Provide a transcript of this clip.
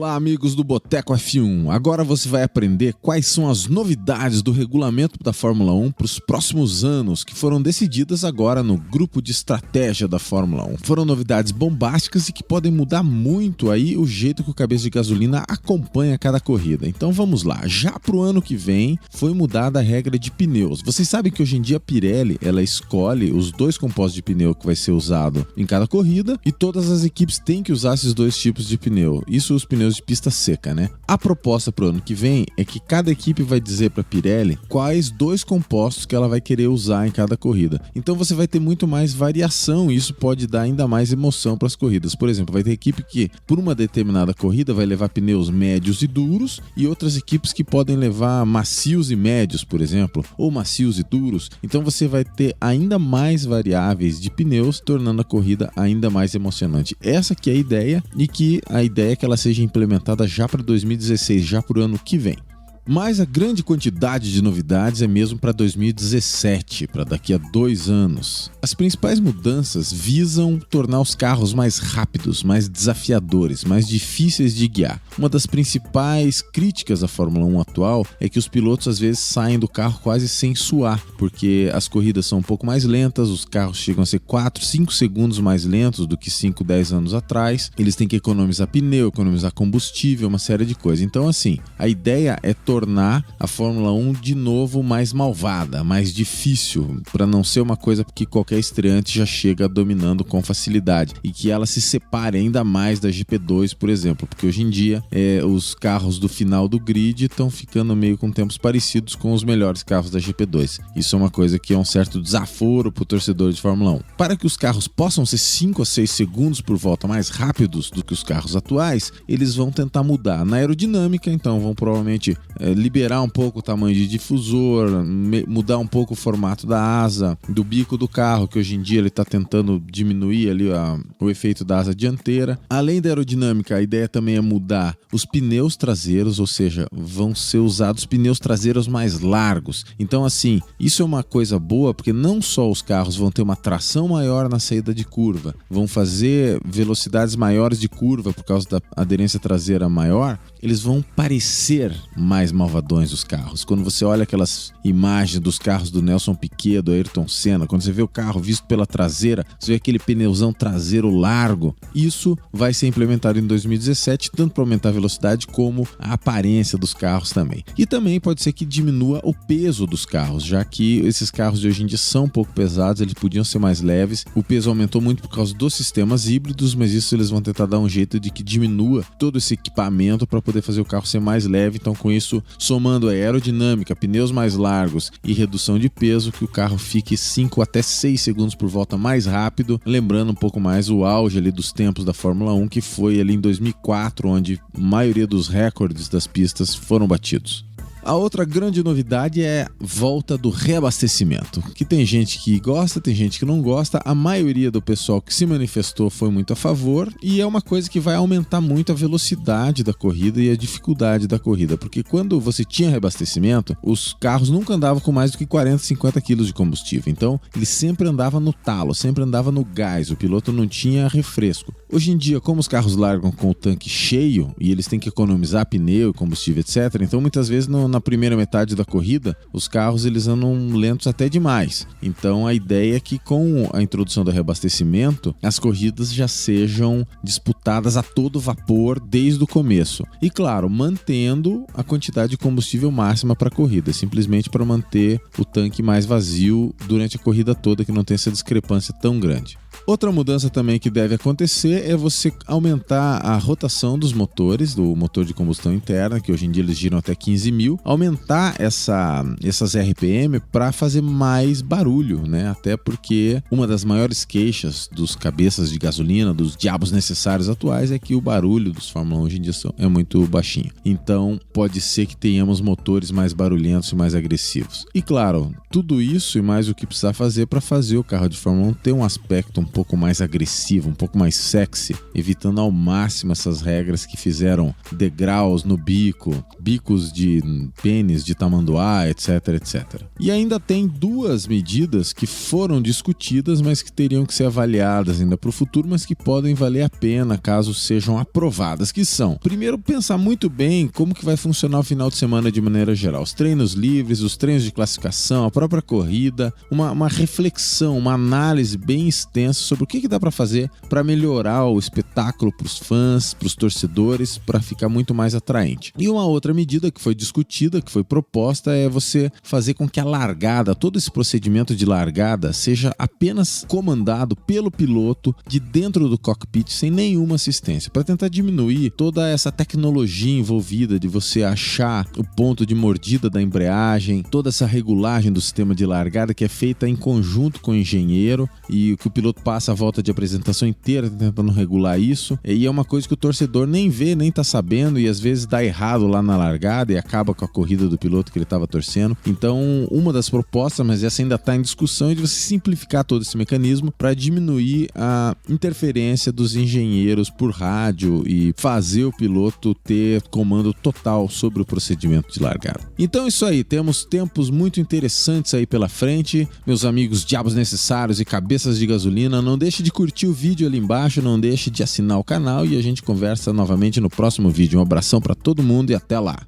Olá, amigos do Boteco F1. Agora você vai aprender quais são as novidades do regulamento da Fórmula 1 para os próximos anos, que foram decididas agora no grupo de estratégia da Fórmula 1. Foram novidades bombásticas e que podem mudar muito aí o jeito que o cabeça de gasolina acompanha cada corrida. Então vamos lá. Já para o ano que vem foi mudada a regra de pneus. Vocês sabem que hoje em dia a Pirelli ela escolhe os dois compostos de pneu que vai ser usado em cada corrida e todas as equipes têm que usar esses dois tipos de pneu. Isso os pneus de pista seca, né? A proposta para o ano que vem é que cada equipe vai dizer para a Pirelli quais dois compostos que ela vai querer usar em cada corrida. Então você vai ter muito mais variação e isso pode dar ainda mais emoção para as corridas. Por exemplo, vai ter equipe que por uma determinada corrida vai levar pneus médios e duros e outras equipes que podem levar macios e médios, por exemplo, ou macios e duros. Então você vai ter ainda mais variáveis de pneus, tornando a corrida ainda mais emocionante. Essa que é a ideia e que a ideia é que ela seja implementada já para 2016, já para o ano que vem. Mas a grande quantidade de novidades é mesmo para 2017, para daqui a 2 anos. As principais mudanças visam tornar os carros mais rápidos, mais desafiadores, mais difíceis de guiar. Uma das principais críticas à Fórmula 1 atual é que os pilotos às vezes saem do carro quase sem suar, porque as corridas são um pouco mais lentas, os carros chegam a ser 4, 5 segundos mais lentos do que 5, 10 anos atrás. Eles têm que economizar pneu, economizar combustível, uma série de coisas. Então assim, a ideia é tornar a Fórmula 1 de novo mais malvada, mais difícil, para não ser uma coisa que qualquer estreante já chega dominando com facilidade e que ela se separe ainda mais da GP2, por exemplo, porque hoje em dia os carros do final do grid estão ficando meio com tempos parecidos com os melhores carros da GP2. Isso é uma coisa que é um certo desaforo para o torcedor de Fórmula 1. Para que os carros possam ser 5 a 6 segundos por volta mais rápidos do que os carros atuais, eles vão tentar mudar na aerodinâmica, então vão provavelmente liberar um pouco o tamanho de difusor, mudar um pouco o formato da asa, do bico do carro, que hoje em dia ele está tentando diminuir ali o efeito da asa dianteira. Além da aerodinâmica, a ideia também é mudar os pneus traseiros, ou seja, vão ser usados pneus traseiros mais largos. Então assim, isso é uma coisa boa, porque não só os carros vão ter uma tração maior na saída de curva, vão fazer velocidades maiores de curva por causa da aderência traseira maior, eles vão parecer mais malvadões os carros. Quando você olha aquelas imagens dos carros do Nelson Piquet, do Ayrton Senna, quando você vê o carro visto pela traseira, você vê aquele pneuzão traseiro largo. Isso vai ser implementado em 2017, tanto para aumentar a velocidade como a aparência dos carros também. E também pode ser que diminua o peso dos carros, já que esses carros de hoje em dia são um pouco pesados, eles podiam ser mais leves. O peso aumentou muito por causa dos sistemas híbridos, mas isso eles vão tentar dar um jeito de que diminua todo esse equipamento para poder fazer o carro ser mais leve. Então com isso, somando a aerodinâmica, pneus mais largos e redução de peso, que o carro fique 5 até 6 segundos por volta mais rápido, lembrando um pouco mais o auge ali dos tempos da Fórmula 1, que foi ali em 2004, onde a maioria dos recordes das pistas foram batidos. A outra grande novidade é a volta do reabastecimento, que tem gente que gosta, tem gente que não gosta. A maioria do pessoal que se manifestou foi muito a favor e é uma coisa que vai aumentar muito a velocidade da corrida e a dificuldade da corrida, porque quando você tinha reabastecimento, os carros nunca andavam com mais do que 40, 50 quilos de combustível, então ele sempre andava no talo, sempre andava no gás, o piloto não tinha refresco. Hoje em dia, como os carros largam com o tanque cheio e eles têm que economizar pneu, combustível, etc., então muitas vezes na primeira metade da corrida, os carros eles andam lentos até demais. Então a ideia é que com a introdução do reabastecimento, as corridas já sejam disputadas a todo vapor desde o começo. E claro, mantendo a quantidade de combustível máxima para a corrida, simplesmente para manter o tanque mais vazio durante a corrida toda, que não tem essa discrepância tão grande. Outra mudança também que deve acontecer é você aumentar a rotação dos motores, do motor de combustão interna, que hoje em dia eles giram até 15 mil, aumentar essas RPM para fazer mais barulho, né? Até porque uma das maiores queixas dos cabeças de gasolina, dos diabos necessários atuais, é que o barulho dos Fórmula 1 hoje em dia é muito baixinho. Então pode ser que tenhamos motores mais barulhentos e mais agressivos. E claro, tudo isso e mais o que precisar fazer para fazer o carro de Fórmula 1 ter um aspecto um pouco pouco mais agressiva, um pouco mais sexy, evitando ao máximo essas regras que fizeram degraus no bico, bicos de pênis de tamanduá, etc, etc. E ainda tem duas medidas que foram discutidas, mas que teriam que ser avaliadas ainda para o futuro, mas que podem valer a pena caso sejam aprovadas, que são, primeiro, pensar muito bem como que vai funcionar o final de semana de maneira geral. Os treinos livres, os treinos de classificação, a própria corrida, uma reflexão, uma análise bem extensa sobre o que dá para fazer para melhorar o espetáculo para os fãs, para os torcedores, para ficar muito mais atraente. E uma outra medida que foi discutida, que foi proposta, é você fazer com que a largada, todo esse procedimento de largada, seja apenas comandado pelo piloto de dentro do cockpit, sem nenhuma assistência, para tentar diminuir toda essa tecnologia envolvida de você achar o ponto de mordida da embreagem, toda essa regulagem do sistema de largada que é feita em conjunto com o engenheiro e que o piloto passa a volta de apresentação inteira tentando regular isso, e é uma coisa que o torcedor nem vê, nem tá sabendo, e às vezes dá errado lá na largada e acaba com a corrida do piloto que ele estava torcendo. Então, uma das propostas, mas essa ainda está em discussão, é de você simplificar todo esse mecanismo para diminuir a interferência dos engenheiros por rádio e fazer o piloto ter comando total sobre o procedimento de largada. Então é isso aí, temos tempos muito interessantes aí pela frente, meus amigos diabos necessários e cabeças de gasolina. Não deixe de curtir o vídeo ali embaixo, não deixe de assinar o canal e a gente conversa novamente no próximo vídeo. Um abração para todo mundo e até lá!